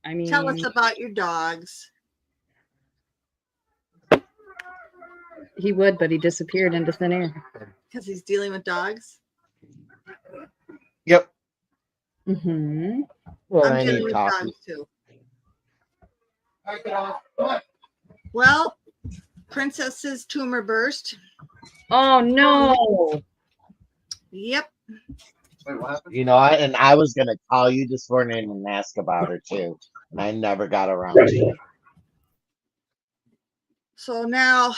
I mean, tell us about your dogs. He would, but he disappeared into thin air. Because he's dealing with dogs. Yep. Mm-hmm. Well, I'm I dealing need with coffee. dogs too. Well, Princess's tumor burst. Oh no! Yep. Wait, what happened? You know, and I was gonna call you this morning and ask about her too, and I never got around to it. So now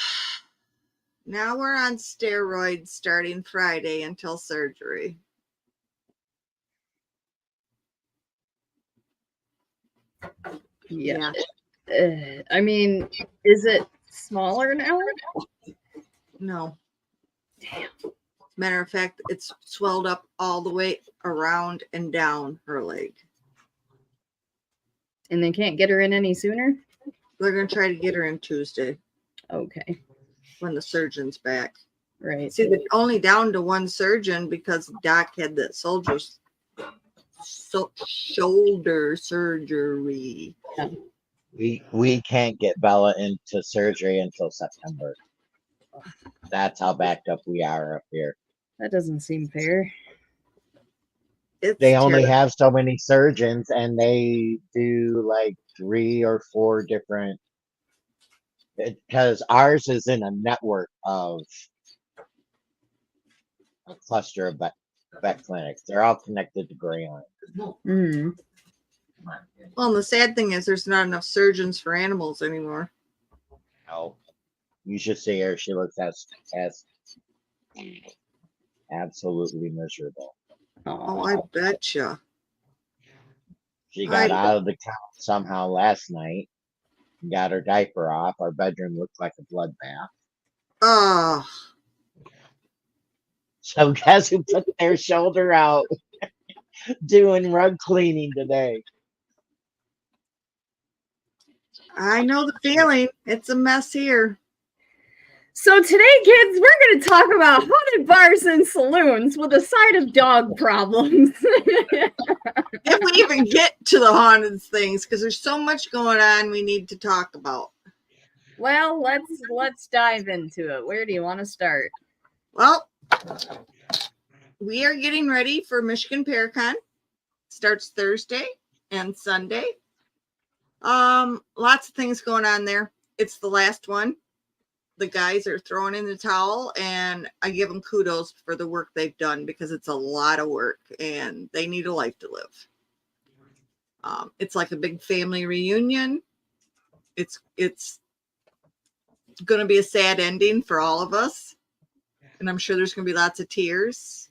we're on steroids starting Friday until surgery. Yeah. I mean, is it smaller now? No. Damn. Matter of fact, it's swelled up all the way around and down her leg. And they can't get her in any sooner? They're going to try to get her in Tuesday Okay. when the surgeon's back. Right. See, they're only down to one surgeon because Doc had that shoulder surgery. Yeah. We can't get Bella into surgery until September. That's how backed up we are up here. That doesn't seem fair. It's They only terrible. have so many surgeons, and they do like 3 or 4 different. Because ours is in a network of a cluster of vet clinics. They're all connected to Greyhound. Mm. Well, and the sad thing is there's not enough surgeons for animals anymore. No, you should see her. She looks as absolutely miserable. Oh, I betcha. She got out of the couch somehow last night. Got her diaper off. Our bedroom looked like a bloodbath. Oh, So guess who put their shoulder out doing rug cleaning today? I know the feeling. It's a mess here. So today, kids, we're going to talk about haunted bars and saloons with a side of dog problems. If we even get to the haunted things, because there's so much going on we need to talk about. Well, let's dive into it. Where do you want to start? Well, we are getting ready for Michigan Paracon. Starts Thursday and Sunday. Lots of things going on there. It's the last one. The guys are throwing in the towel, and I give them kudos for the work they've done because it's a lot of work and they need a life to live. It's like a big family reunion. It's going to be a sad ending for all of us, and I'm sure there's going to be lots of tears,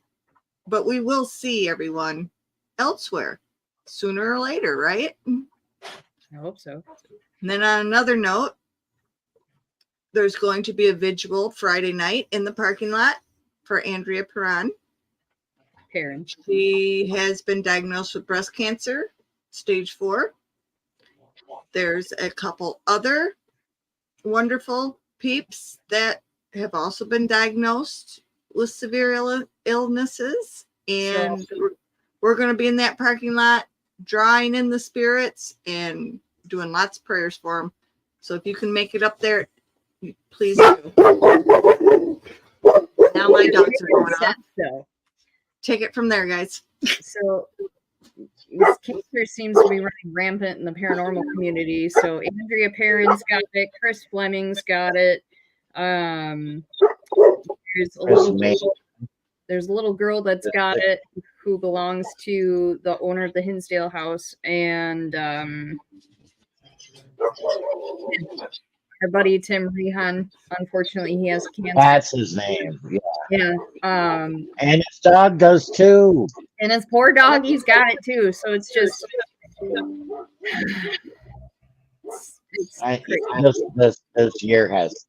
but we will see everyone elsewhere sooner or later, right? I hope so. And then on another note, there's going to be a vigil Friday night in the parking lot for Andrea Perron. Parents. She has been diagnosed with breast cancer, stage 4. There's a couple other wonderful peeps that have also been diagnosed with severe illnesses. And we're going to be in that parking lot drawing in the spirits and doing lots of prayers for them. So if you can make it up there, please do. Now my dogs are going off. So, take it from there, guys. So this cancer seems to be running rampant in the paranormal community. So Andrea Perron's got it. Chris Fleming's got it. There's a little girl that's got it who belongs to the owner of the Hinsdale house, and our buddy Tim Rehan. Unfortunately, he has cancer. That's his name. Yeah. And his dog does too. And his poor doggy's got it too. So it's just. This year has.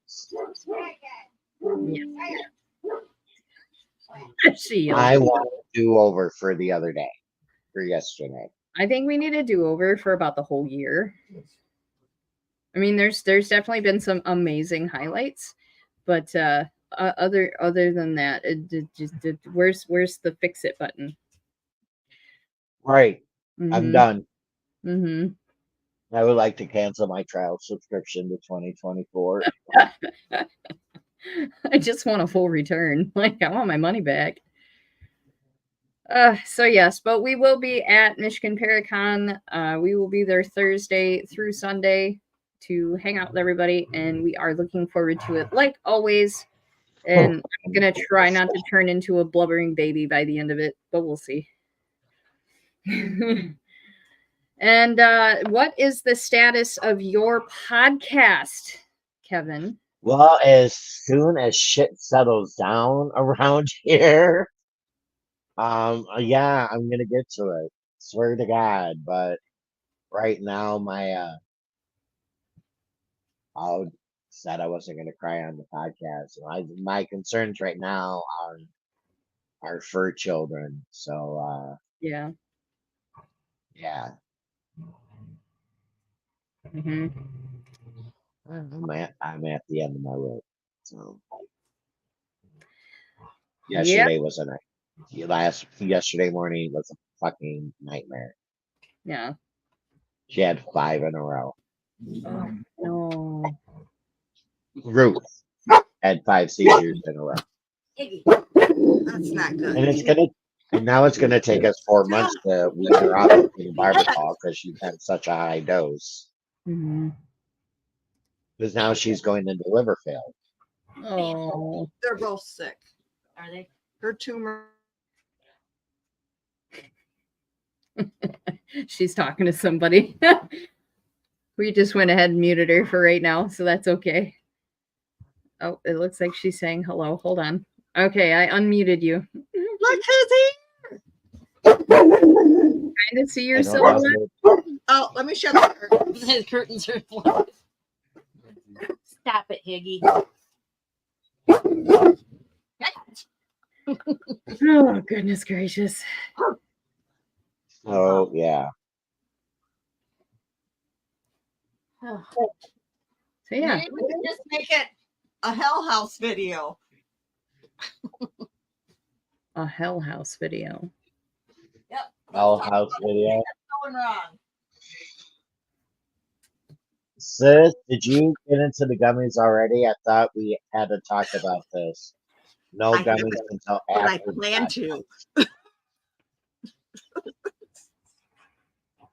Yeah. I want a do-over for the other day, for yesterday. I think we need a do-over for about the whole year. I mean, there's definitely been some amazing highlights, but other than that, where's the fix it button? Right, I'm done. Mm-hmm. I would like to cancel my trial subscription to 2024. I just want a full return. Like, I want my money back. So yes, but we will be at Michigan Paracon. We will be there Thursday through Sunday to hang out with everybody, and we are looking forward to it like always. And I'm gonna try not to turn into a blubbering baby by the end of it, but we'll see. And what is the status of your podcast, Kevin? Well, as soon as shit settles down around here, yeah, I'm gonna get to it. Swear to God. But right now, I said I wasn't gonna cry on the podcast. My concerns right now are fur children. So, Yeah. yeah, Hmm. I'm at the end of my rope. So Yep. yesterday was a night. Yesterday morning was a fucking nightmare. Yeah. She had 5 in a row. Oh, no. Ruth had 5 seizures in a row. That's not good. And now it's gonna take us 4 months to wean her off of phenobarbital because she's had such a high dose. Hmm. Because now she's going into liver failure. Oh. They're both sick. Are they? Her tumor. She's talking to somebody. We just went ahead and muted her for right now, so that's okay. Oh, it looks like she's saying hello. Hold on. Okay, I unmuted you. Look who's here. Kind of see your I don't silhouette. know. Oh, let me shut the curtains. The curtains are closed. Stop it, Higgy. Oh, goodness gracious. Oh yeah. So yeah. Maybe we can just make it a Hell House video. A Hell House video. Yep. Hell House video. Going wrong. Sis, did you get into the gummies already? I thought we had to talk about this. No I gummies haven't, until But I after the plan podcast. to.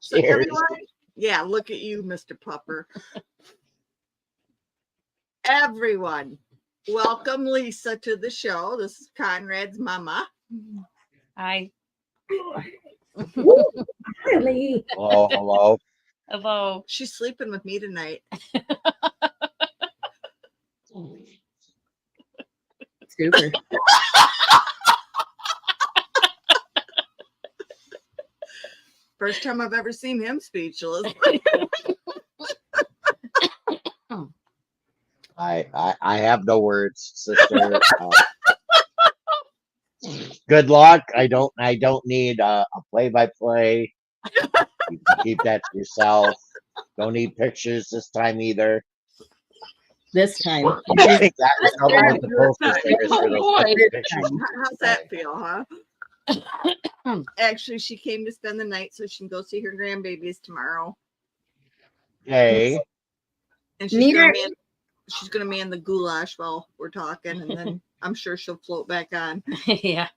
So Cheers. everyone, yeah, look at you, Mr. Pupper. Everyone, welcome Lisa to the show. This is Conrad's mama. Hi. Really? Hello, hello. Hello. She's sleeping with me tonight. Super. First time I've ever seen him speechless. I have no words, sister. Good luck. I don't need a play-by-play. You can keep that to yourself. Don't need pictures this time either. This time. I think that was helping with the postal service for those fucking pictures. How's that feel, huh? Actually, she came to spend the night so she can go see her grandbabies tomorrow. Hey, And Neither- she's gonna man the goulash while we're talking, and then I'm sure she'll float back on. Yeah.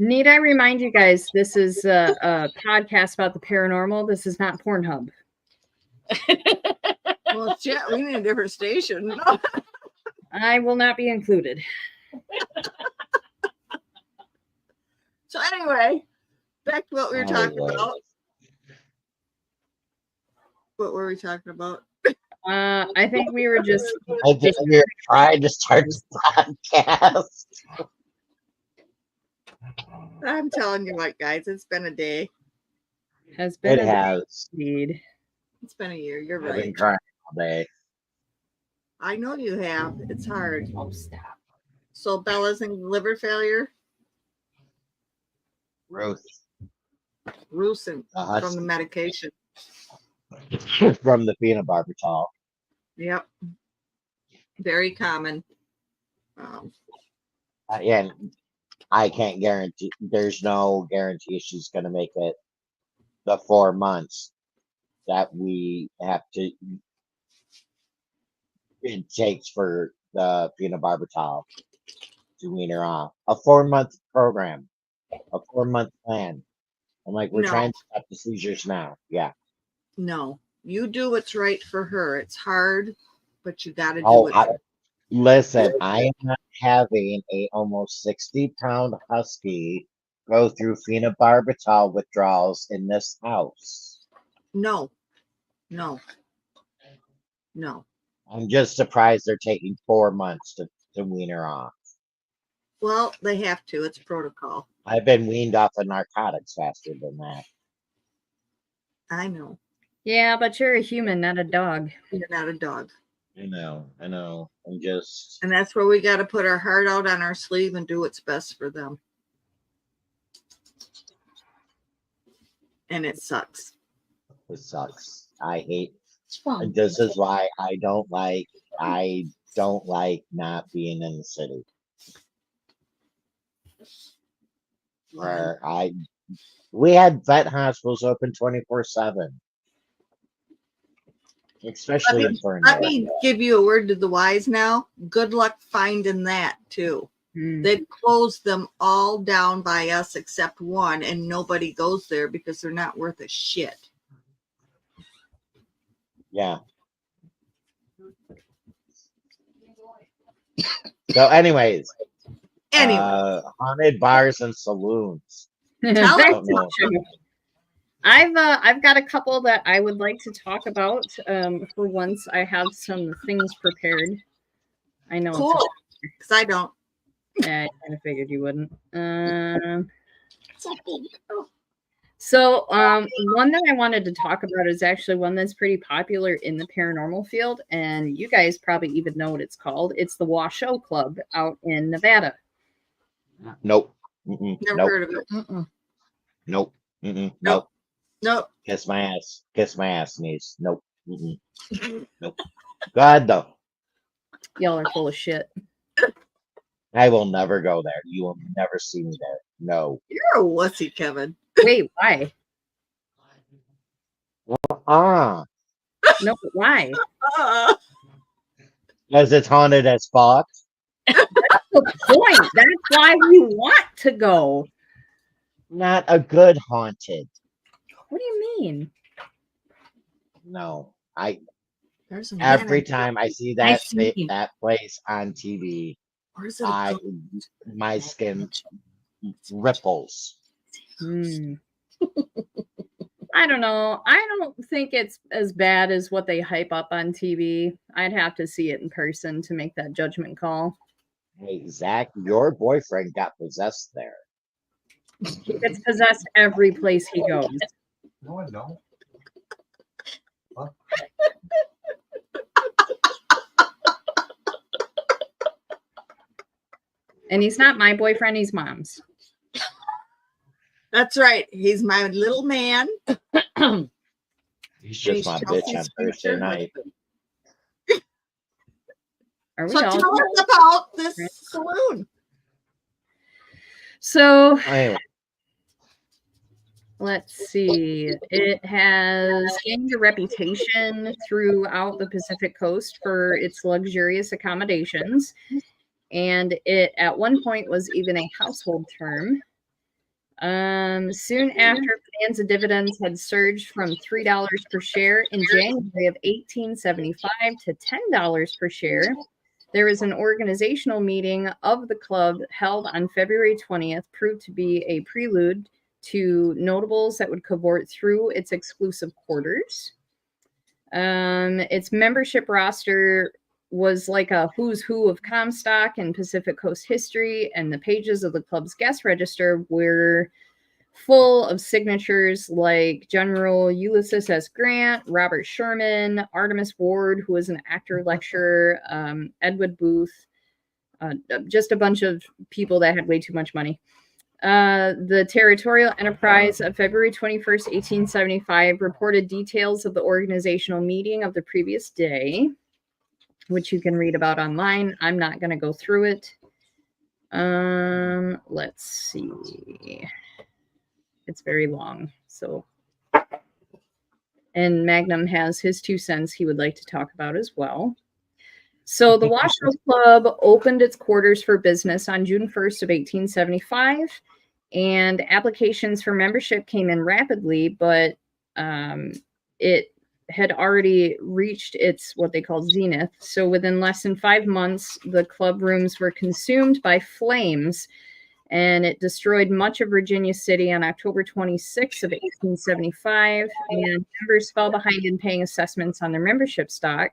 Need I remind you guys, this is a podcast about the paranormal. This is not Pornhub. Well, shit, we need a different station. I will not be included. So anyway, back to what we were talking about. What were we talking about? I think we were just I think we're trying to start this podcast. I'm telling you what, guys, it's been a day. has been It has. indeed. It's been a year. You're I've been right. trying all day. I know you have. It's hard. Oh, stop. So Bella's in liver failure. Ruth. Rusin Uh, from the medication. from the phenobarbital. Yep. Very common. And I can't guarantee. There's no guarantee she's going to make it the 4 months. that we have to, it takes for the phenobarbital to wean her off. A 4-month program, a 4-month plan. I'm like, we're No. trying to stop the seizures now. Yeah. No, you do what's right for her. It's hard, but you got to do Oh, it. listen, I am not having a almost 60-pound husky go through phenobarbital withdrawals in this house. No, no, no. I'm just surprised they're taking 4 months to wean her off. Well, they have to. It's protocol. I've been weaned off of narcotics faster than that. I know. Yeah, but you're a human, not a dog. You're not a dog. I know. I'm just, And that's where we got to put our heart out on our sleeve and do what's best for them. And it sucks. it sucks. I hate, It's fun. this is why I don't like not being in the city. Where we had vet hospitals open 24/7. Especially in Fern. Let me give you a word to the wise now. Good luck finding that too. Hmm. They've closed them all down by us except one, and nobody goes there because they're not worth a shit. Yeah. So, anyways, Anyway, haunted bars and saloons. Tell Back us. to you. I've got a couple that I would like to talk about. For once, I have some things prepared. I know. cool. Because I don't. I kind of figured you wouldn't. It's a big girl. So, one that I wanted to talk about is actually one that's pretty popular in the paranormal field, and you guys probably even know what it's called. It's the Washoe Club out in Nevada. Nope. Mm-mm. Never Nope. heard of it. Mm-mm. Nope. Mm-mm. Nope. Nope. Nope. Kiss my ass. Kiss my ass, niece. Nope. Mm-mm. Nope. Go ahead, though. Y'all are full of shit. I will never go there. You will never see me there. No. You're a wussy, Kevin. Wait, why? Ah. No, but why? Because it's haunted as fuck. The point. That's why we want to go. Not a good haunted. What do you mean? No. There's a Every man. time I see I that see. that place on TV, Where's it? my skin ripples. Hmm. I don't know. I don't think it's as bad as what they hype up on TV. I'd have to see it in person to make that judgment call. Hey, Zach, your boyfriend got possessed there. He gets possessed every place he goes. No, I don't. And he's not my boyfriend, he's mom's. That's right. He's my little man. He's just my bitch on Thursday night. Are we So all tell us about this saloon. So Anyway, let's see. It has gained a reputation throughout the Pacific Coast for its luxurious accommodations. And it at one point was even a household term. Soon after, Bonanza dividends had surged from $3 per share in January of 1875 to $10 per share. There was an organizational meeting of the club held on February 20th, proved to be a prelude to notables that would cavort through its exclusive quarters. Its membership roster was like a who's who of Comstock and Pacific Coast history, and the pages of the club's guest register were full of signatures like General Ulysses S. Grant, Robert Sherman, Artemis Ward, who was an actor lecturer, Edward Booth, just a bunch of people that had way too much money. The Territorial Enterprise of February 21st, 1875 reported details of the organizational meeting of the previous day, which you can read about online. I'm not going to go through it. Let's see. It's very long. So, And Magnum has his 2 cents he would like to talk about as well. So the Washoe Club opened its quarters for business on June 1st of 1875, and applications for membership came in rapidly, but it had already reached its what they call zenith. So within less than 5 months, the club rooms were consumed by flames, and it destroyed much of Virginia City on October 26th of 1875, and members fell behind in paying assessments on their membership stock.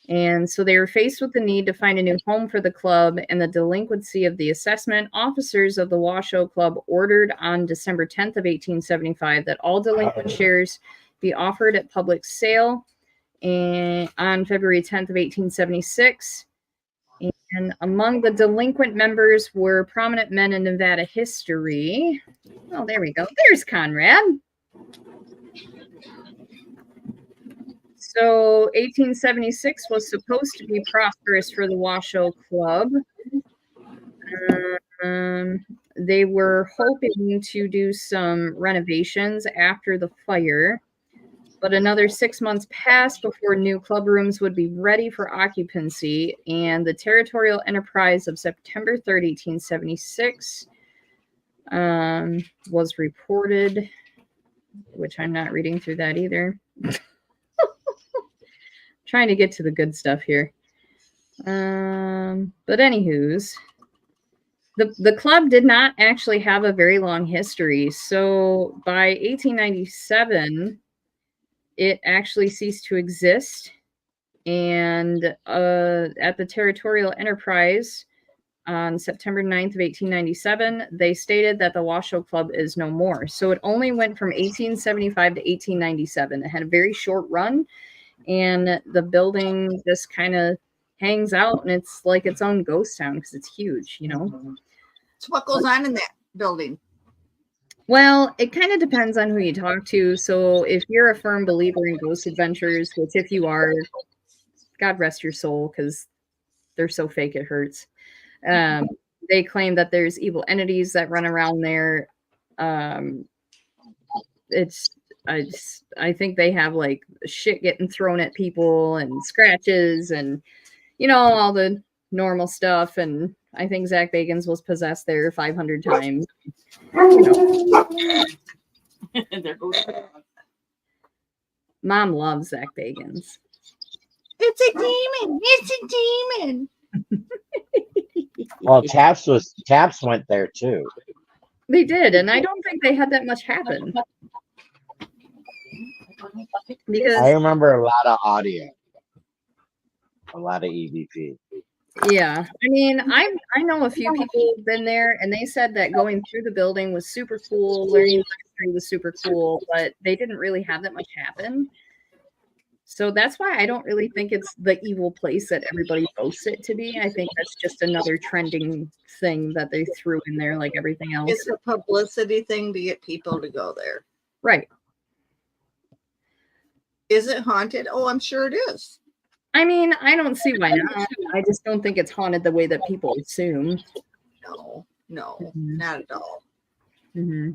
And so they were faced with the need to find a new home for the club and the delinquency of the assessment. Officers of the Washoe Club ordered on December 10th of 1875 that all delinquent shares be offered at public sale. And on February 10th of 1876, and among the delinquent members were prominent men in Nevada history. Oh, there we go. There's Conrad. So 1876 was supposed to be prosperous for the Washoe Club. They were hoping to do some renovations after the fire, but another 6 months passed before new club rooms would be ready for occupancy, and the territorial enterprise of September 3rd, 1876 was reported, which I'm not reading through that either. Trying to get to the good stuff here. But anywho's, the club did not actually have a very long history. So by 1897, it actually ceased to exist. And at the Territorial Enterprise on September 9th of 1897, they stated that the Washoe Club is no more. So it only went from 1875 to 1897. It had a very short run, and the building just kind of hangs out, and it's like its own ghost town because it's huge, you know. So what goes on in that building? Well, it kind of depends on who you talk to. So if you're a firm believer in ghost adventures, which if you are, God rest your soul, because they're so fake it hurts. They claim that there's evil entities that run around there. I think they have like shit getting thrown at people and scratches and, you know, all the normal stuff. And I think Zach Bagans was possessed there 500 times. You know. There goes Mom loves Zach Bagans. It's a demon. It's a demon. Well, Taps went there too. They did, and I don't think they had that much happen. Because I remember a lot of audio, a lot of EVP. yeah, I mean, I know a few people who've been there, and they said that going through the building was super cool, learning history was super cool, but they didn't really have that much happen. So that's why I don't really think it's the evil place that everybody boasts it to be. I think that's just another trending thing that they threw in there, like everything else. It's a publicity thing to get people to go there. Right. Is it haunted? Oh, I'm sure it is. I mean, I don't see why not. I just don't think it's haunted the way that people assume. No, not at all. Mm-hmm.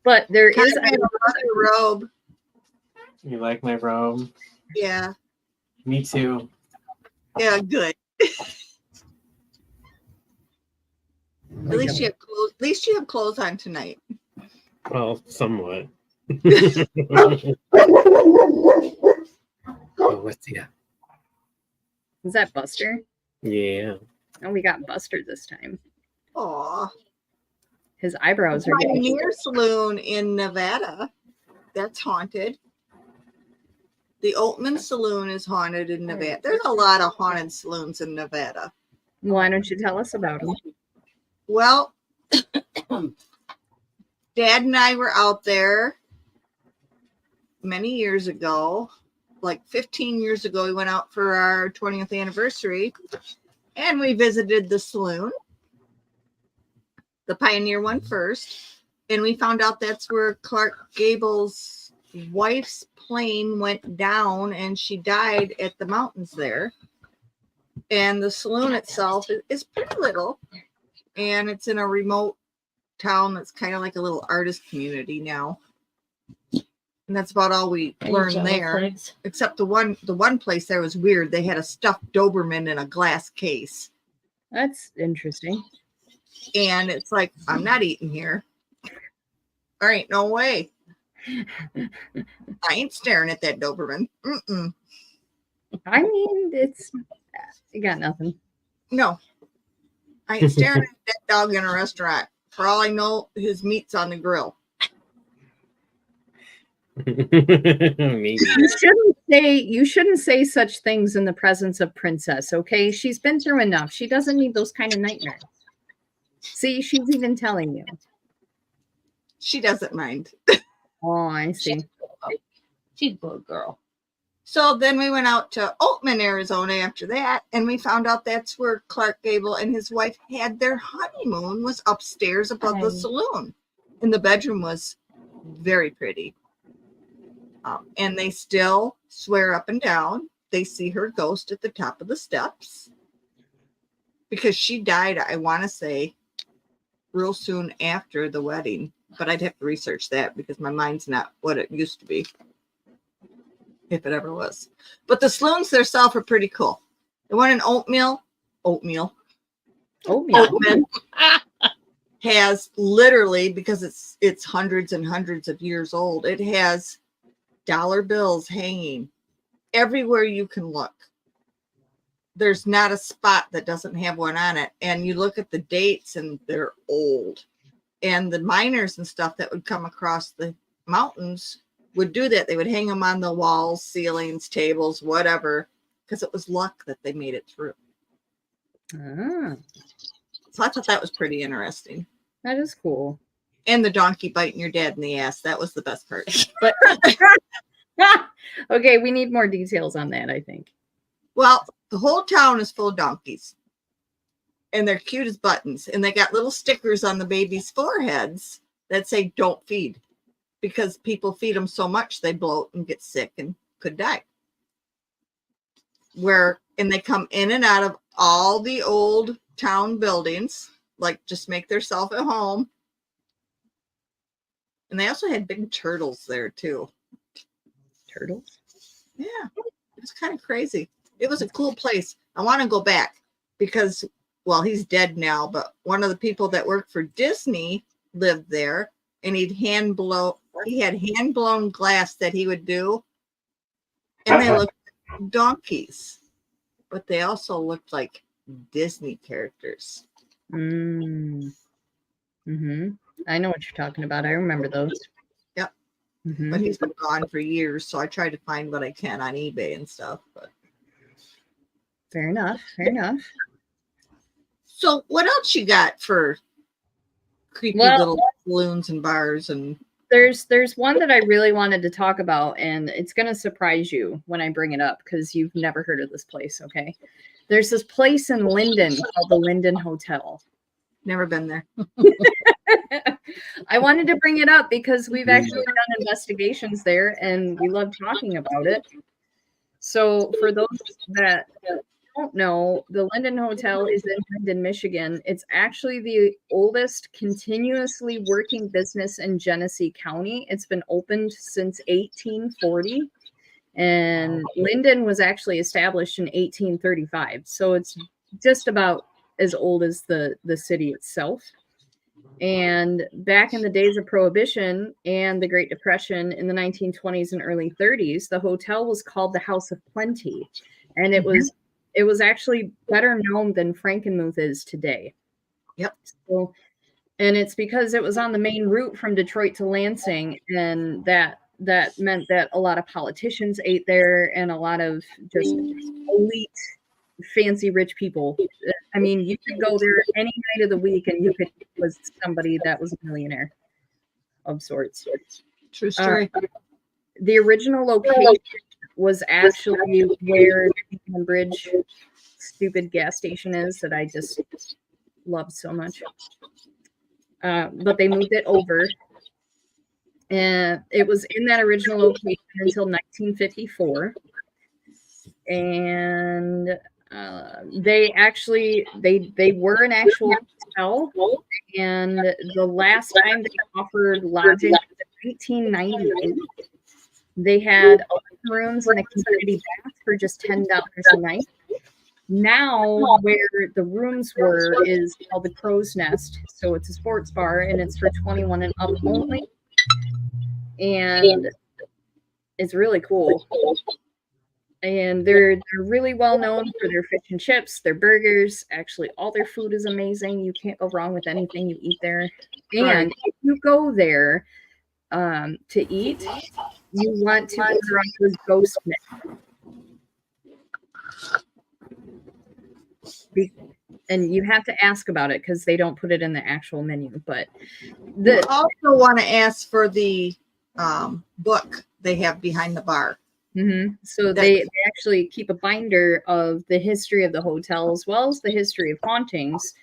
But there Kind is of in a robe. You like my robe? Yeah. Me too. Yeah, good. At least you have clothes. At least you have clothes on tonight. Well, somewhat. Oh, what's that? Is that Buster? Yeah. Oh, we got Buster this time. Aw. His eyebrows are getting. Pioneer Saloon in Nevada. That's haunted. The Oatman Saloon is haunted in Nevada. There's a lot of haunted saloons in Nevada. Why don't you tell us about them? Well, Dad and I were out there many years ago, like 15 years ago. We went out for our 20th anniversary, and we visited the saloon, the Pioneer one first, and we found out that's where Clark Gable's wife's plane went down, and she died at the mountains there. And the saloon itself is pretty little, and it's in a remote town that's kind of like a little artist community now. And that's about all we Any learned jello there. plagues? Except the one place there was weird. They had a stuffed Doberman in a glass case. That's interesting. And it's like, I'm not eating here. There ain't no way. I ain't staring at that Doberman. Mm-mm. I mean, you got nothing. No. I ain't staring at that dog in a restaurant. For all I know, his meat's on the grill. Maybe. You shouldn't say such things in the presence of Princess, okay? She's been through enough. She doesn't need those kind of nightmares. See, she's even telling you. She doesn't mind. Oh, I see. She's a good girl. So then we went out to Oatman, Arizona after that, and we found out that's where Clark Gable and his wife had their honeymoon, was upstairs above the saloon. And the bedroom was very pretty. And they still swear up and down they see her ghost at the top of the steps. Because she died, I want to say, real soon after the wedding. But I'd have to research that because my mind's not what it used to be. If it ever was. But the saloons themselves are pretty cool. The one in Oatman has literally, because it's hundreds and hundreds of years old, it has dollar bills hanging everywhere you can look. There's not a spot that doesn't have one on it. And you look at the dates and they're old. And the miners and stuff that would come across the mountains would do that. They would hang them on the walls, ceilings, tables, whatever, because it was luck that they made it through. Ah, So I thought that was pretty interesting. that is cool. And the donkey biting your dad in the ass. That was the best part. But okay, we need more details on that, I think. Well, the whole town is full of donkeys. And they're cute as buttons. And they got little stickers on the babies' foreheads that say, don't feed. Because people feed them so much, they bloat and get sick and could die. And they come in and out of all the old town buildings, like just make themselves at home. And they also had big turtles there too. Turtles? Yeah, it was kind of crazy. It was a cool place. I want to go back because, well, he's dead now, but one of the people that worked for Disney lived there, and he had hand blown glass that he would do, and they looked like donkeys, but they also looked like Disney characters. Mm-hmm. I know what you're talking about. I remember those. Yep. Mm-hmm. But he's been gone for years, so I try to find what I can on eBay and stuff. But Fair enough. Fair enough. so what else you got for creepy little saloons and bars? And There's one that I really wanted to talk about, and it's going to surprise you when I bring it up because you've never heard of this place, okay? There's this place in Linden called the Linden Hotel. never been there. I wanted to bring it up because we've actually done investigations there, and we love talking about it. So for those that don't know, the Linden Hotel is in Linden, Michigan. It's actually the oldest continuously working business in Genesee County. It's been opened since 1840, and Linden was actually established in 1835. So it's just about as old as the city itself. And back in the days of Prohibition and the Great Depression in the 1920s and early 30s, the hotel was called the House of Plenty, and it was actually better known than Frankenmuth is today. Yep. So, and it's because it was on the main route from Detroit to Lansing, and that meant that a lot of politicians ate there, and a lot of just elite, fancy, rich people. I mean, you could go there any night of the week, and you could was somebody that was a millionaire of sorts. True story. The original location was actually where the Beacon Bridge stupid gas station is that I just love so much. But they moved it over. And it was in that original location until 1954. And they were an actual hotel. And the last time they offered lodging was in 1998. They had 11 rooms and a community bath for just $10 a night. Now, where the rooms were is called the Crow's Nest. So it's a sports bar and it's for 21 and up only. And it's really cool. And they're really well known for their fish and chips, their burgers. Actually, all their food is amazing. You can't go wrong with anything you eat there. And if you go there to eat, you want to order on the ghost menu. And you have to ask about it because they don't put it in the actual menu. But You also want to ask for the book they have behind the bar. So they actually keep a binder of the history of the hotel as well as the history of hauntings.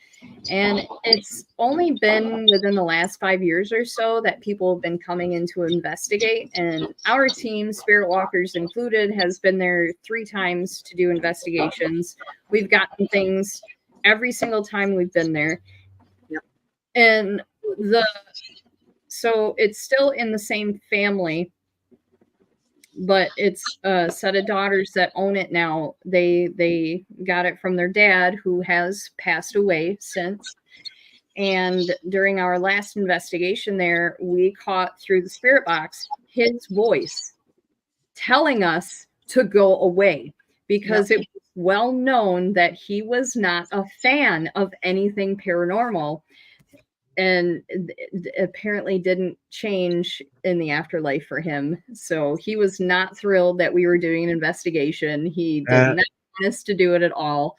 And it's only been within the last 5 years or so that people have been coming in to investigate. And our team, Spirit Walkers included, has been there 3 times to do investigations. We've gotten things every single time we've been there. Yep. And so it's still in the same family, but it's a set of daughters that own it now. They got it from their dad, who has passed away since. And during our last investigation there, we caught through the spirit box his voice telling us to go away because it was well known that he was not a fan of anything paranormal. And apparently didn't change in the afterlife for him. So he was not thrilled that we were doing an investigation. He did not want us to do it at all.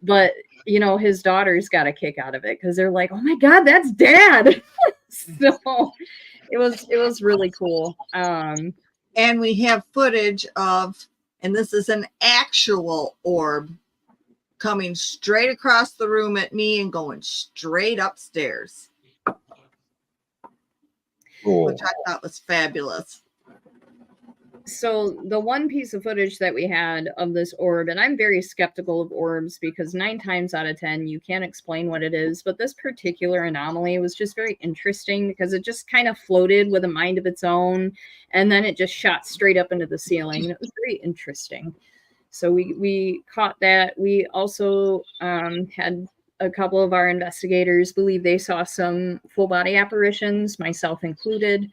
But, you know, his daughters got a kick out of it because they're like, oh my God, that's Dad. So it was really cool. And we have footage of, and this is an actual orb coming straight across the room at me and going straight upstairs. Cool. Which I thought was fabulous. So the one piece of footage that we had of this orb, and I'm very skeptical of orbs because 9 times out of 10, you can't explain what it is. But this particular anomaly was just very interesting because it just kind of floated with a mind of its own. And then it just shot straight up into the ceiling. And it was very interesting. So we caught that. We also had a couple of our investigators believe they saw some full body apparitions, myself included.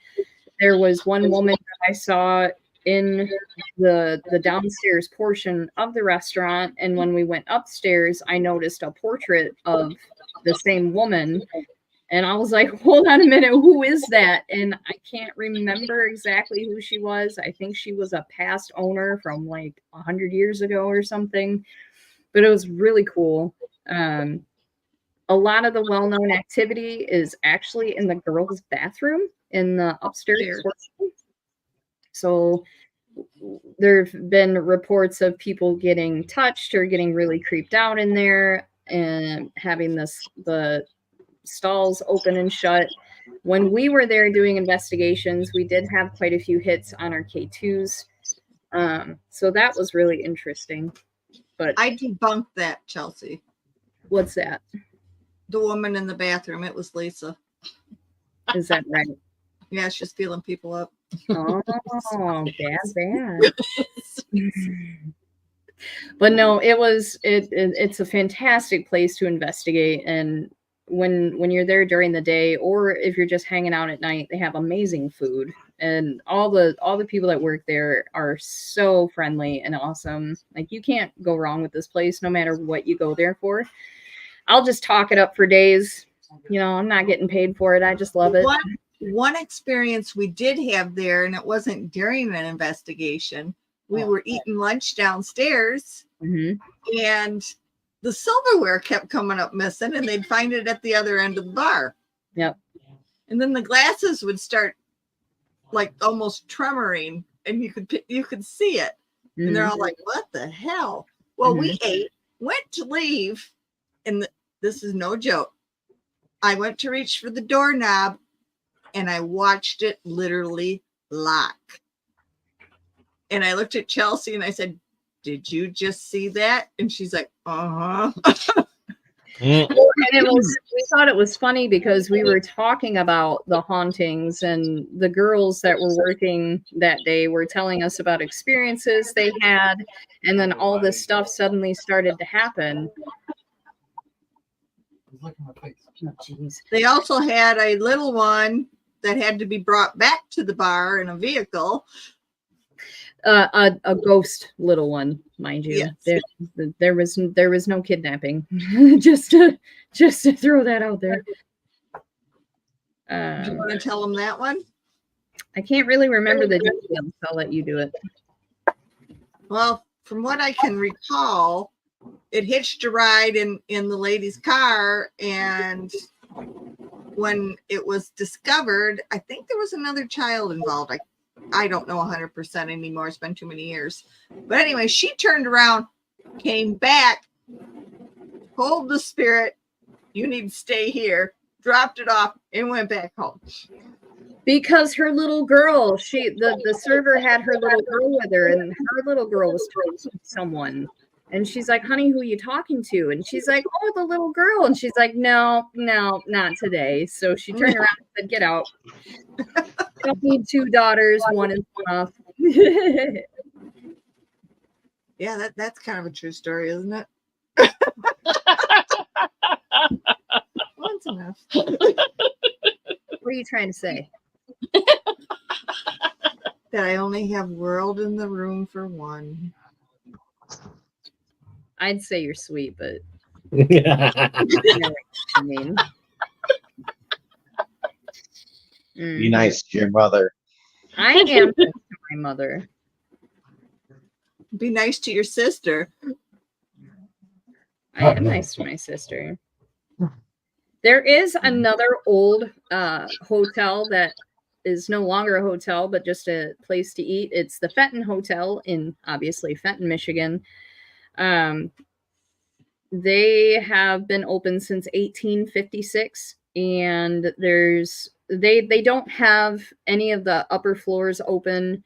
There was one woman that I saw in the downstairs portion of the restaurant, and when we went upstairs, I noticed a portrait of the same woman. And I was like, hold on a minute, who is that? And I can't remember exactly who she was. I think she was a past owner from like 100 years ago or something. But it was really cool. A lot of the well-known activity is actually in the girls' bathroom in the upstairs portion. So there have been reports of people getting touched or getting really creeped out in there and having the stalls open and shut. When we were there doing investigations, we did have quite a few hits on our K2s. So that was really interesting. But I debunked that, Chelsea. What's that? The woman in the bathroom. It was Lisa. Is that right? Yeah, she's feeling people up. Oh, bad. But no, it's a fantastic place to investigate. And when you're there during the day, or if you're just hanging out at night, they have amazing food, and all the people that work there are so friendly and awesome. Like, you can't go wrong with this place no matter what you go there for. I'll just talk it up for days. You know, I'm not getting paid for it. I just love it. One experience we did have there, and it wasn't during an investigation. We were eating lunch downstairs, and the silverware kept coming up missing, and they'd find it at the other end of the bar. Yep. And then the glasses would start like almost tremoring, and you could see it. And they're all like, what the hell? Well, we ate, went to leave, and this is no joke. I went to reach for the doorknob, and I watched it literally lock. And I looked at Chelsea and I said, did you just see that? And she's like, uh-huh. Mm. And we thought it was funny because we were talking about the hauntings, and the girls that were working that day were telling us about experiences they had, and then all this stuff suddenly started to happen. Look at my face. Oh, jeez. They also had a little one that had to be brought back to the bar in a vehicle. A ghost little one, mind you. Yes. There was no kidnapping. just to throw that out there. Do you want to tell them that one? I can't really remember the details. I'll let you do it. Well, from what I can recall, it hitched a ride in the lady's car, and when it was discovered, I think there was another child involved. I don't know 100% anymore. It's been too many years. But anyway, she turned around, came back, told the spirit, "You need to stay here," dropped it off, and went back home. Because her little girl, the server had her little girl with her, and her little girl was talking to someone. And she's like, "Honey, who are you talking to?" And she's like, "Oh, the little girl." And she's like, No, not today. So she turned around and said, "Get out. Don't need two daughters. One is enough." Yeah, that's kind of a true story, isn't it? One's enough. What are you trying to say? That I only have world in the room for one. I'd say you're sweet, but I know what you mean. Be nice to your mother. I am nice to my mother. Be nice to your sister. I am nice to my sister. There is another old hotel that is no longer a hotel, but just a place to eat. It's the Fenton Hotel in, obviously, Fenton, Michigan. They have been open since 1856, and they don't have any of the upper floors open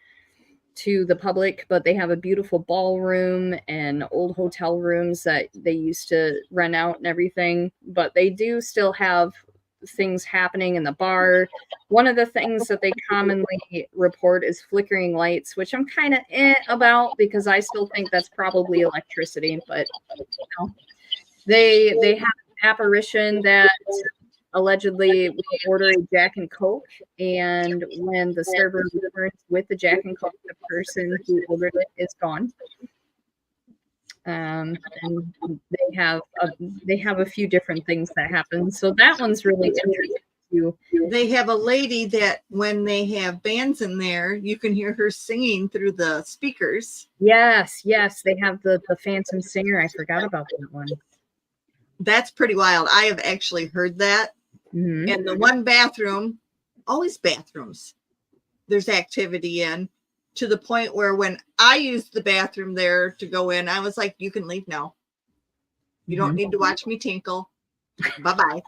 to the public, but they have a beautiful ballroom and old hotel rooms that they used to rent out and everything. But they do still have things happening in the bar. One of the things that they commonly report is flickering lights, which I'm kind of about, because I still think that's probably electricity. But you know, they have an apparition that allegedly will order a Jack and Coke, and when the server returns with the Jack and Coke, the person who ordered it is gone. And they have a few different things that happen. So that one's really interesting too. They have a lady that when they have bands in there, you can hear her singing through the speakers. Yes, they have the Phantom Singer. I forgot about that one. That's pretty wild. I have actually heard that. Mhm. And the one bathroom, always bathrooms, there's activity in, to the point where when I used the bathroom there to go in, I was like, "You can leave now. You don't need to watch me tinkle. Bye-bye."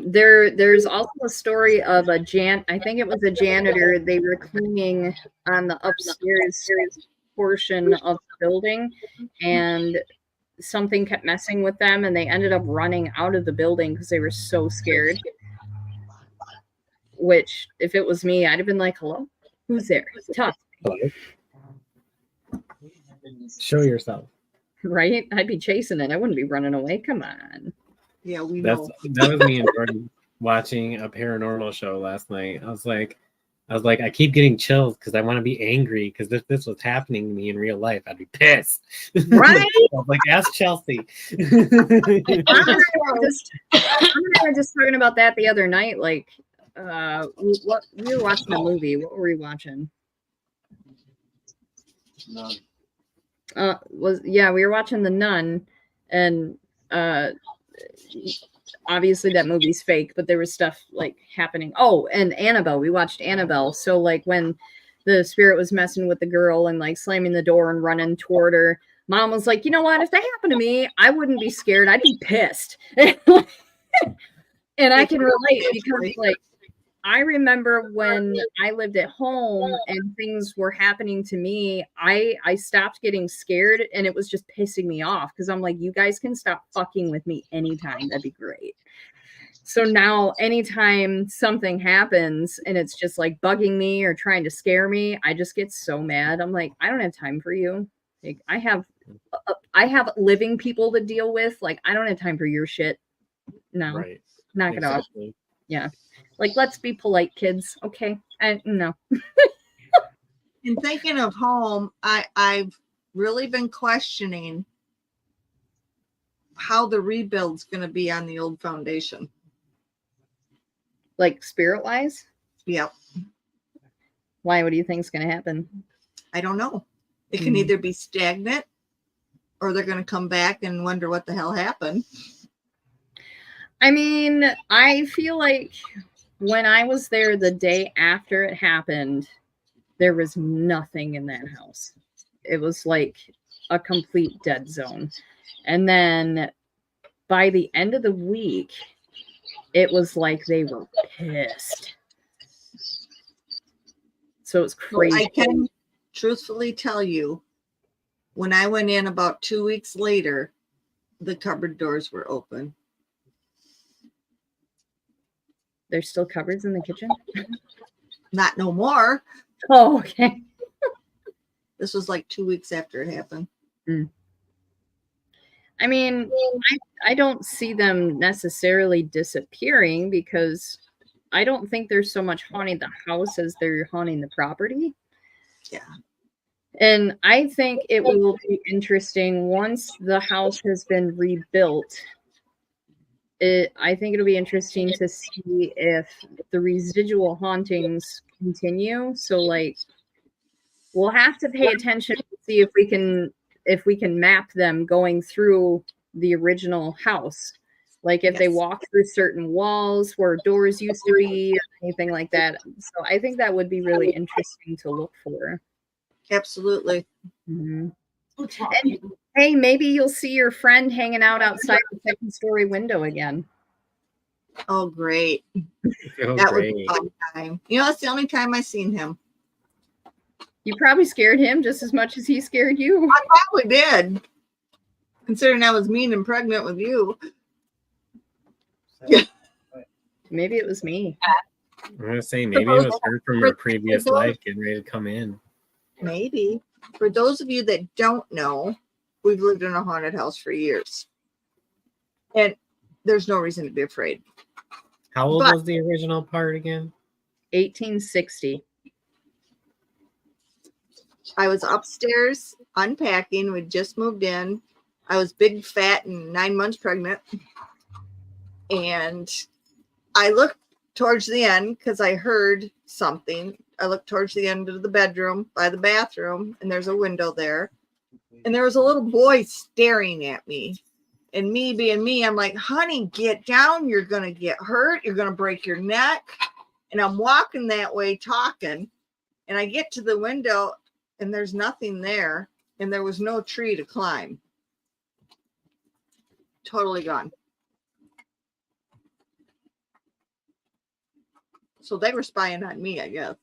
There's also a story of I think it was a janitor. They were cleaning on the upstairs portion of the building, and something kept messing with them, and they ended up running out of the building because they were so scared. Which, if it was me, I'd have been like, "Hello, who's there? Talk to me." Show yourself. Right? I'd be chasing it. I wouldn't be running away. Come on. Yeah, we know. That was me and Jordan watching a paranormal show last night. I was like, I keep getting chills because I want to be angry, because if this was happening to me in real life, I'd be pissed. Right? I was like, ask Chelsea. I was just talking about that the other night. Like, we were watching a movie. What were we watching? None. We were watching The Nun, and obviously that movie's fake, but there was stuff like happening. Oh, and Annabelle. We watched Annabelle. So like when the spirit was messing with the girl and like slamming the door and running toward her, Mom was like, "You know what? If that happened to me, I wouldn't be scared. I'd be pissed." And I can relate, because like I remember when I lived at home and things were happening to me, I stopped getting scared and it was just pissing me off because I'm like, you guys can stop fucking with me anytime. That'd be great. So now anytime something happens and it's just like bugging me or trying to scare me, I just get so mad. I'm like, I don't have time for you. Like, I have living people to deal with. Like, I don't have time for your shit. No, Right. knock it off. Exactly. Yeah. Like, let's be polite, kids. Okay. No. And thinking of home, I've really been questioning how the rebuild's going to be on the old foundation. Like, spirit wise? Yep. Why? What do you think is going to happen? I don't know. It can either be stagnant or they're going to come back and wonder what the hell happened. I mean, I feel like when I was there the day after it happened, there was nothing in that house. It was like a complete dead zone. And then by the end of the week, it was like they were pissed. So it's crazy. I can truthfully tell you, when I went in about 2 weeks later, the cupboard doors were open. There's still cupboards in the kitchen? Not no more. Oh, okay. This was like 2 weeks after it happened. I mean, I don't see them necessarily disappearing because I don't think they're so much haunting the house as they're haunting the property. Yeah. And I think it will be interesting once the house has been rebuilt. I think it'll be interesting to see if the residual hauntings continue. So, like, we'll have to pay attention to see if we can map them going through the original house. Like if they walk through certain walls where doors used to be, or anything like that. So I think that would be really interesting to look for. Absolutely. Mm-hmm. And hey, maybe you'll see your friend hanging out outside the second story window again. Oh, great. Oh, That great. would be a fun time. You know, that's the only time I've seen him. You probably scared him just as much as he scared you. I probably did. Considering I was mean and pregnant with you. Maybe it was me. I'm gonna say maybe it was her from her previous life getting ready to come in. Maybe. For those of you that don't know, we've lived in a haunted house for years. And there's no reason to be afraid. How old was the original part again? 1860. I was upstairs unpacking. We'd just moved in. I was big, fat, and 9 months pregnant. And I looked towards the end because I heard something. I looked towards the end of the bedroom by the bathroom, and there's a window there. And there was a little boy staring at me. And me being me, I'm like, honey, get down. You're going to get hurt. You're going to break your neck. And I'm walking that way talking. And I get to the window, and there's nothing there. And there was no tree to climb. Totally gone. So they were spying on me, I guess.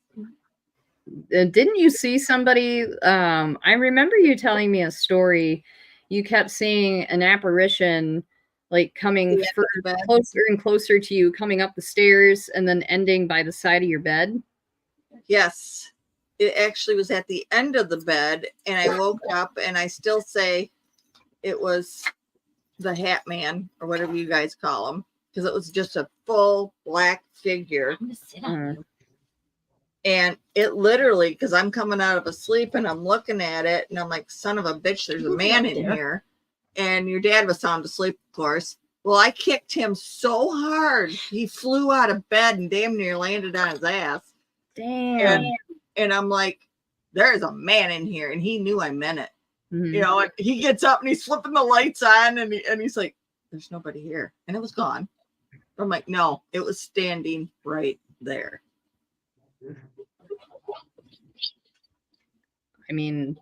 Didn't you see somebody? I remember you telling me a story. You kept seeing an apparition like coming closer and closer to you, coming up the stairs and then ending by the side of your bed. Yes. It actually was at the end of the bed, and I woke up, and I still say it was the Hat Man, or whatever you guys call him, because it was just a full black figure. I'm gonna sit on it. And it literally, because I'm coming out of a sleep and I'm looking at it, and I'm like, son of a bitch, there's a man in here. And your dad was sound asleep, of course. Well, I kicked him so hard, he flew out of bed and damn near landed on his ass. Damn. And I'm like, there's a man in here. And he knew I meant it. Mm-hmm. You know, like he gets up and he's flipping the lights on, and he's like, there's nobody here. And it was gone. I'm like, no, it was standing right there. I mean,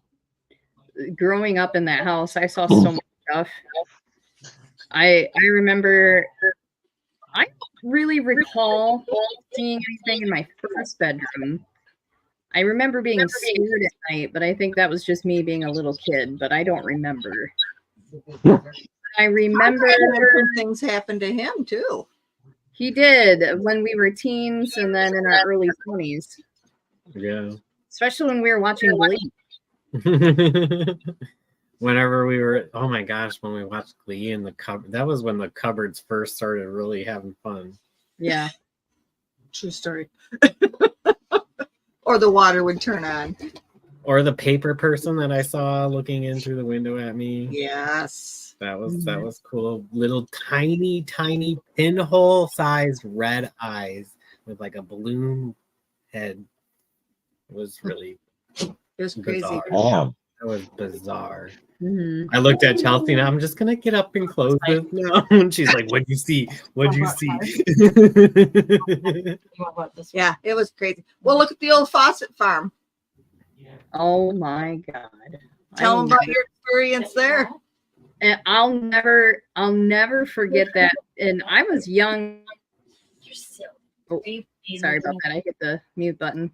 growing up in that house, I saw so much stuff. I remember really recall seeing anything in my first bedroom. I remember being scared at night, but I think that was just me being a little kid, but I don't remember. I remember Some things happened to him too. he did when we were teens and then in our early 20s, Yeah. especially when we were watching Glee. Whenever we were, oh my gosh, when we watched Glee in the cupboard, that was when the cupboards first started really having fun. Yeah. True story. Or the water would turn on. Or the paper person that I saw looking in through the window at me. Yes. That was cool. Little tiny pinhole-sized red eyes with like a balloon head. It was really It was crazy. bizarre. Damn. That was bizarre. Mm-hmm. I looked at Chelsea and I'm just gonna get up and close this now. And she's like, "What'd you see? What'd you see?" Yeah, it was crazy. Well, look at the old Fawcett farm. Oh my God. Tell them I about your experience there. And I'll never forget that. And I was young. You're silly. Oh, sorry about that. I hit the mute button.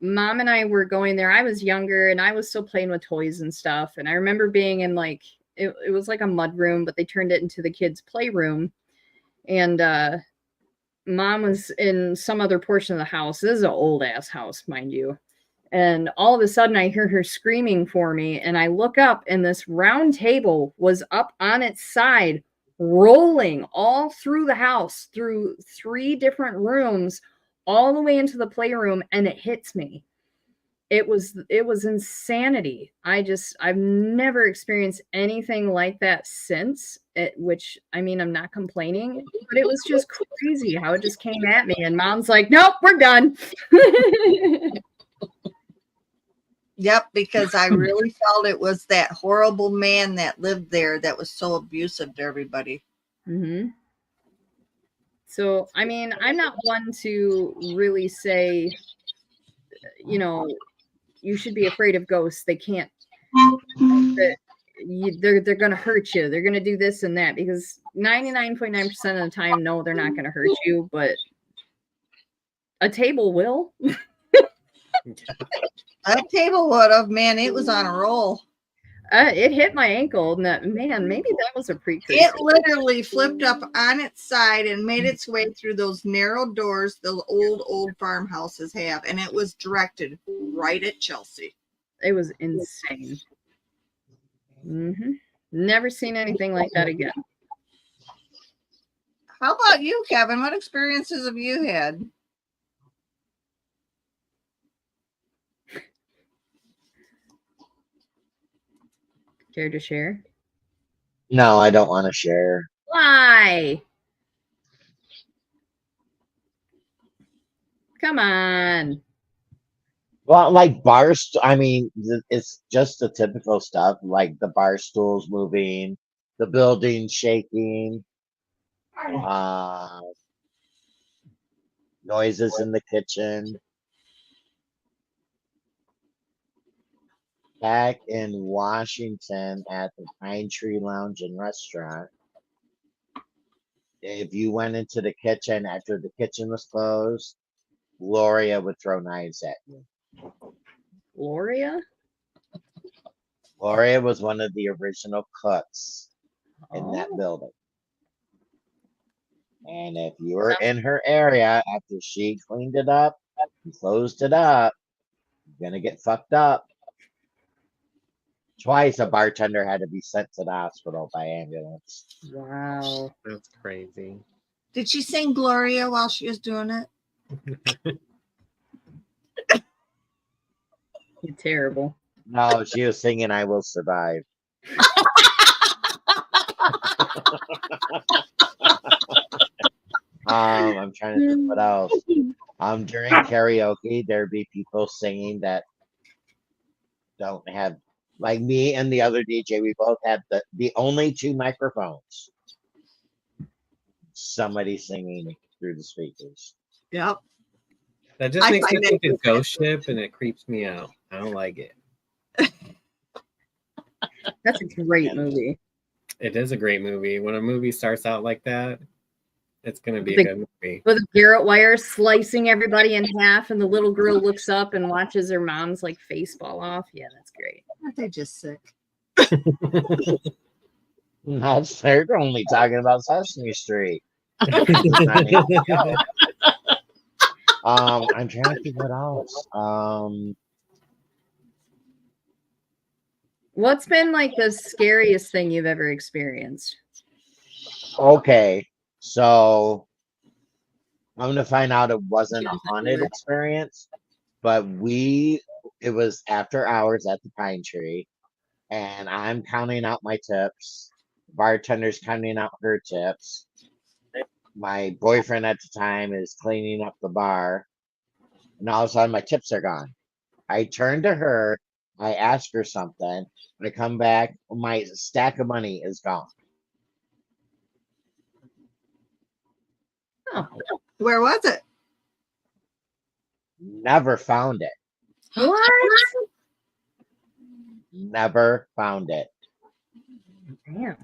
Mom and I were going there. I was younger and I was still playing with toys and stuff. And I remember being in like it was like a mud room, but they turned it into the kids' playroom. And Mom was in some other portion of the house. This is an old ass house, mind you. And all of a sudden I hear her screaming for me. And I look up and this round table was up on its side, rolling all through the house, through 3 different rooms, all the way into the playroom. And it hits me. It was insanity. I've never experienced anything like that since which, I mean, I'm not complaining, but it was just crazy how it just came at me. And Mom's like, nope, we're done. Yep, because I really felt it was that horrible man that lived there that was so abusive to everybody. Mm-hmm. So, I mean, I'm not one to really say, you know, you should be afraid of ghosts. They can't. They're going to hurt you. They're going to do this and that because 99.9% of the time, no, they're not going to hurt you. But a table will. A table would have, man. It was on a roll. It hit my ankle, and man, maybe that was a precursor. It literally flipped up on its side and made its way through those narrow doors the old farmhouses have, and it was directed right at Chelsea. It was insane. Mm-hmm. Never seen anything like that again. How about you, Kevin? What experiences have you had? Care to share? No, I don't want to share. Why? Come on. Well, like I mean, it's just the typical stuff, like the bar stools moving, the building shaking, noises in the kitchen. Back in Washington at the Pine Tree Lounge and Restaurant, if you went into the kitchen after the kitchen was closed, Gloria would throw knives at you. Gloria? Gloria was one of the original cooks in that Oh. building. And if you were in her area after she cleaned it up and closed it up, you're gonna get fucked up. Twice a bartender had to be sent to the hospital by ambulance. Wow. That's crazy. Did she sing Gloria while she was doing it? You're terrible. No, she was singing I Will Survive. I'm trying to think what else. During karaoke, there'd be people singing that don't have, like me and the other DJ, we both had the only 2 microphones. Somebody singing through the speakers. Yep. That just I makes me find think it- of Ghost Ship, and it creeps me out. I don't like it. That's a great movie. It is a great movie. When a movie starts out like that, It's gonna be a The- good movie. With a garrote wire slicing everybody in half, and the little girl looks up and watches her mom's like face fall off. Yeah, that's great. Aren't they just sick? That's they're only talking about Sesame Street. I'm trying to think what else. What's been like the scariest thing you've ever experienced? Okay, so I'm gonna find out it wasn't a haunted experience, but it was after hours at the Pine Tree, and I'm counting out my tips. Bartender's counting out her tips. My boyfriend at the time is cleaning up the bar, and all of a sudden my tips are gone. I turn to her, I ask her something, I come back, my stack of money is gone. Oh, Where was it? Never found it. what? Never found it. Damn.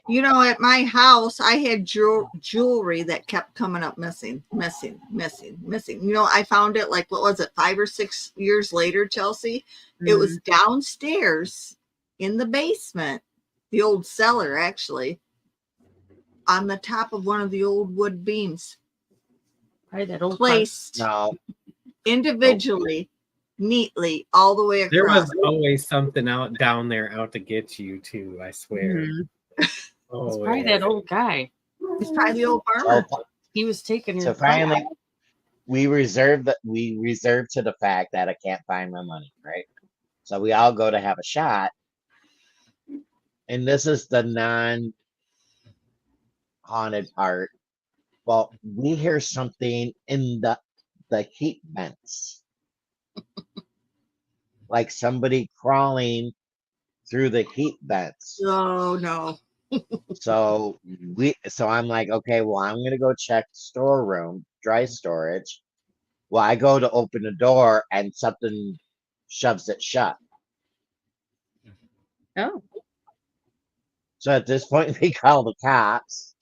You know, at my house, I had jewelry that kept coming up missing. You know, I found it like, what was it, 5 or 6 years later, Chelsea? It was downstairs in the basement, the old cellar, actually, on the top of one of the old wood beams, Probably that old placed No, individually, neatly, all the way There across. was always something out down there out to get you too. I swear. Mhm. It's probably that old guy. It's probably the old so, farmer. He was taking your so finally we reserved to the fact that I can't find my money, right? So we all go to have a shot, and this is the non-haunted part. Well, we hear something in the heat vents, like somebody crawling through the heat vents. Oh, no. So I'm like, okay, well, I'm gonna go check the storeroom, dry storage. Well, I go to open the door and something shoves it shut. Oh. So at this point, we call the cops.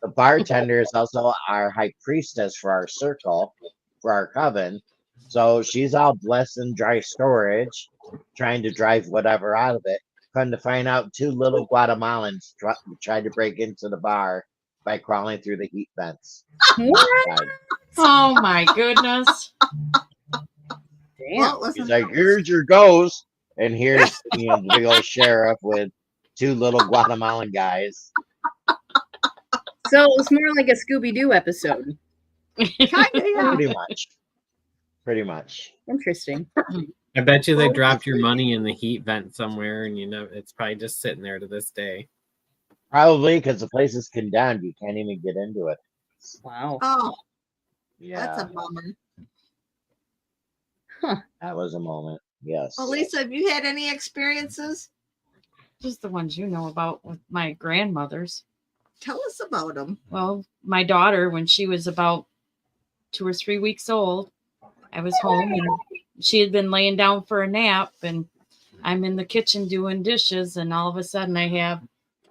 The bartender is also our high priestess for our circle, for our coven. So she's all blessed in dry storage, trying to drive whatever out of it. Come to find out, 2 little Guatemalans tried to break into the bar by crawling through the heat vents. What? Oh my goodness. Damn. Well, it wasn't He's like, here's your ghost. And here's the big old sheriff with 2 little Guatemalan guys. So it was more like a Scooby-Doo episode. kind of, yeah. Pretty much. Pretty much. Interesting. I bet you they Well, dropped your money in the heat vent somewhere, and it's probably just sitting there to this day. Probably because the place is condemned. You can't even get into it. Wow. Oh, Yeah, that's a bummer. that was a moment. Yes. Well, Lisa, have you had any experiences? Just the ones you know about with my grandmothers. Tell us about them. Well, my daughter, when she was about 2 or 3 weeks old, I was home and she had been laying down for a nap, and I'm in the kitchen doing dishes, and all of a sudden I have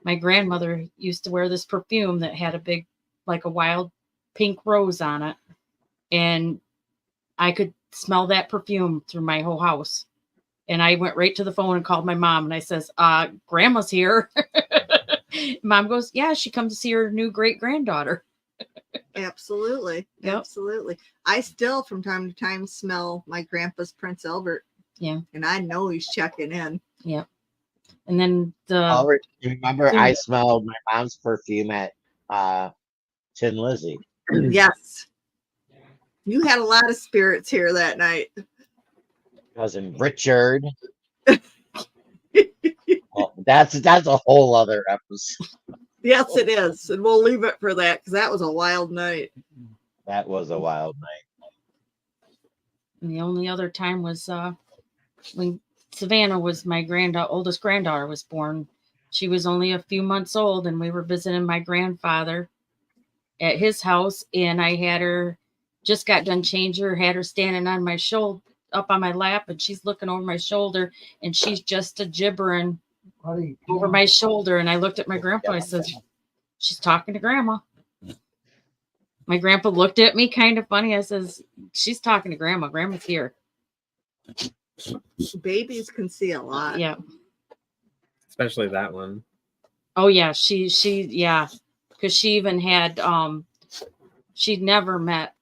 my grandmother used to wear this perfume that had a big, like a wild pink rose on it, and I could smell that perfume through my whole house. And I went right to the phone and called my mom, and I says, Grandma's here. Mom goes, yeah, she comes to see her new great granddaughter. Absolutely. Yep. Absolutely. I still, from time to time, smell my grandpa's Prince Albert. Yeah. And I know he's checking in. Yep. And then Remember, I smelled my mom's perfume at Tin Lizzie. Yes. You had a lot of spirits here that night. Cousin Richard. Oh, that's a whole other episode. Yes, it is. And we'll leave it for that because that was a wild night. That was a wild night. and the only other time was when Savannah was my oldest granddaughter was born. She was only a few months old, and we were visiting my grandfather at his house, and I had her just got done changing her, had her standing on my shoulder, up on my lap, and she's looking over my shoulder, and she's just a gibbering over my shoulder. And I looked at my grandpa. I said, "She's talking to Grandma." My grandpa looked at me kind of funny. I says, she's talking to grandma. Grandma's here. Babies can see a lot. Yeah. Especially that one. Oh yeah. Yeah. Because she even had, she'd never met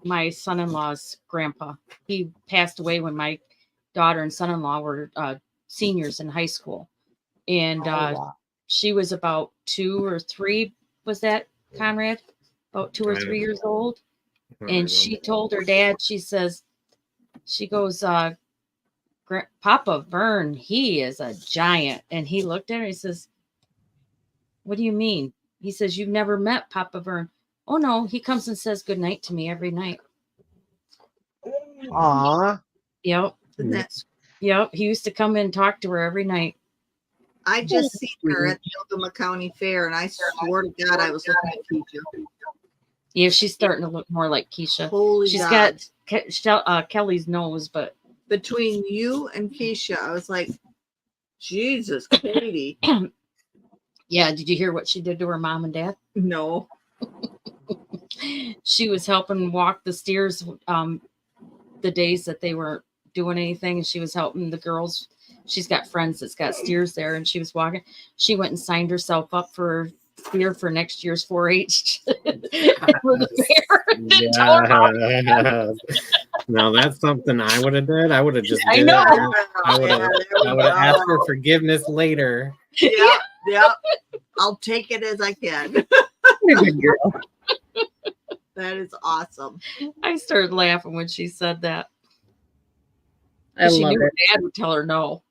my son-in-law's grandpa. He passed away when my daughter and son-in-law were seniors in high school. And wow. she was about 2 or 3. Was that, Conrad? About 2 or 3 years old. And she told her dad, she says, she goes, Papa Vern, he is a giant. And he looked at her, he says, what do you mean? He says, you've never met Papa Vern. Oh no, he comes and says good night to me every night. Aw. Yep. And that's, Yep. He used to come in and talk to her every night. I just seen her at the Oklahoma County Fair, and I swore to God I was looking at Keisha. Yeah, she's starting to look more like Keisha. Holy She's God. got Kelly's nose, but Between you and Keisha, I was like, Jesus, Katie. yeah, did you hear what she did to her mom and dad? No. She was helping walk the steers the days that they weren't doing anything, and she was helping the girls. She's got friends that's got steers there, and she was walking. She went and signed herself up for steer for next year's 4-H for the fair. Didn't tell her about it. Yeah. Now that's something I would have did. I would have just I did know. it. I would Yeah, have there we asked go. for forgiveness later. Yep, yep. I'll take it as I can. Good girl. That is awesome. I started laughing when she said that. I She love knew her it. dad would tell her no.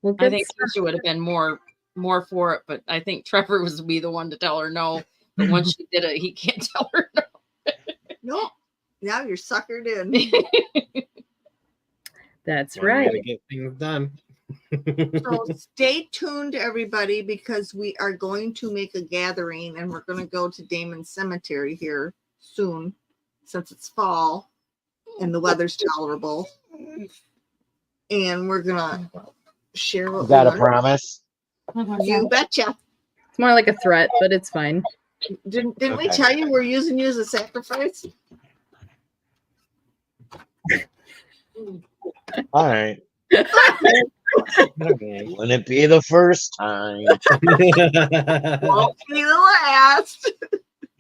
Well, I good think stuff. she would have been more for it, but I think Trevor was be the one to tell her no. But once she did it, he can't tell her no. No, now you're suckered in. That's One way right. to get things done. So stay tuned, everybody, because we are going to make a gathering and we're going to go to Damon Cemetery here soon, since it's fall and the weather's tolerable. And we're going to share what Is that we a learned. promise? You betcha. It's more like a threat, but it's fine. Didn't we Okay. tell you we're using you as a sacrifice? All right. Okay. Wouldn't it be the first time? Won't be the last.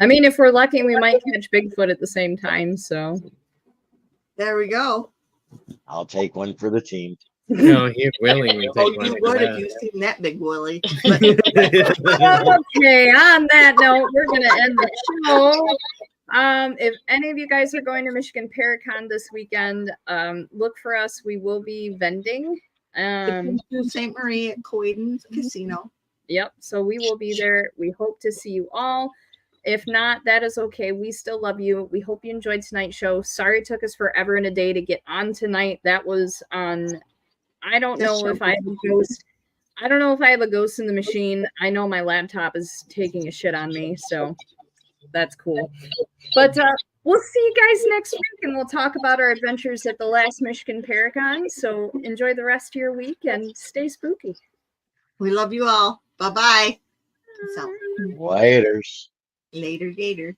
I mean, if we're lucky, we might catch Bigfoot at the same time. So There we go. I'll take one for the team. No, he'd willingly Oh, take one you for would if that. you seen that big Willie. okay, on that note, we're gonna end the show. If any of you guys are going to Michigan Paracon this weekend, look for us. We will be vending. St. Marie at Coyden's Casino. Yep. So we will be there. We hope to see you all. If not, that is okay. We still love you. We hope you enjoyed tonight's show. Sorry it took us forever and a day to get on tonight. That was on. I don't know if I have a ghost. I don't know if I have a ghost in the machine. I know my laptop is taking a shit on me, so that's cool. But we'll see you guys next week, and we'll talk about our adventures at the last Michigan Paracon. So enjoy the rest of your week and stay spooky. We love you all. Bye bye. So Laters. later, Gator.